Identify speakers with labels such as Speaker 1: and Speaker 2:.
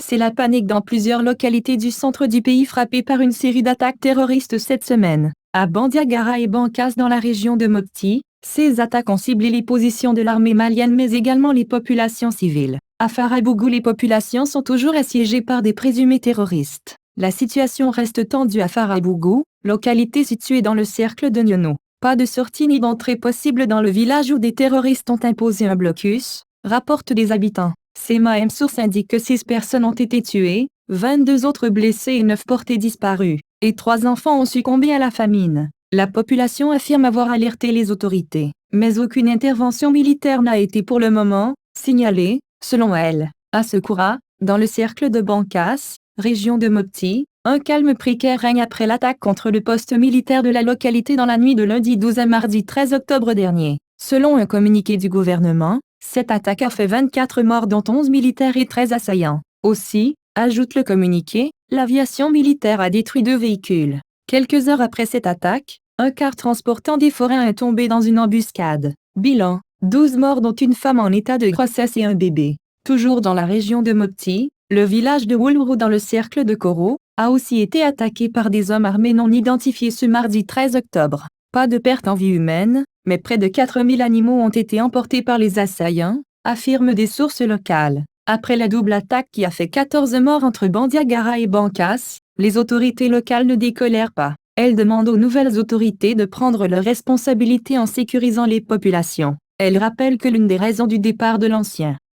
Speaker 1: C'est la panique dans plusieurs localités du centre du pays frappées par une série d'attaques terroristes cette semaine. À Bandiagara et Bankas dans la région de Mopti, ces attaques ont ciblé les positions de l'armée malienne mais également les populations civiles. À Farabougou, les populations sont toujours assiégées par des présumés terroristes. La situation reste tendue à Farabougou, localité située dans le cercle de Nyono. Pas de sortie ni d'entrée possible dans le village où des terroristes ont imposé un blocus, rapportent les habitants. Ces mêmes sources indiquent que 6 personnes ont été tuées, 22 autres blessées et 9 portées disparues, et 3 enfants ont succombé à la famine. La population affirme avoir alerté les autorités, mais aucune intervention militaire n'a été pour le moment signalée, selon elle. À Sekoura, dans le cercle de Bankas, région de Mopti, un calme précaire règne après l'attaque contre le poste militaire de la localité dans la nuit de lundi 12 à mardi 13 octobre dernier. Selon un communiqué du gouvernement, cette attaque a fait 24 morts dont 11 militaires et 13 assaillants. Aussi, ajoute le communiqué, l'aviation militaire a détruit 2 véhicules. Quelques heures après cette attaque, un car transportant des forains est tombé dans une embuscade. Bilan, 12 morts dont une femme en état de grossesse et un bébé. Toujours dans la région de Mopti, le village de Woulrou dans le cercle de Koro, a aussi été attaqué par des hommes armés non identifiés ce mardi 13 octobre. Pas de perte en vie humaine, mais près de 4000 animaux ont été emportés par les assaillants, affirment des sources locales. Après la double attaque qui a fait 14 morts entre Bandiagara et Bankas, les autorités locales ne décolèrent pas. Elles demandent aux nouvelles autorités de prendre leurs responsabilités en sécurisant les populations. Elles rappellent que l'une des raisons du départ de l'ancien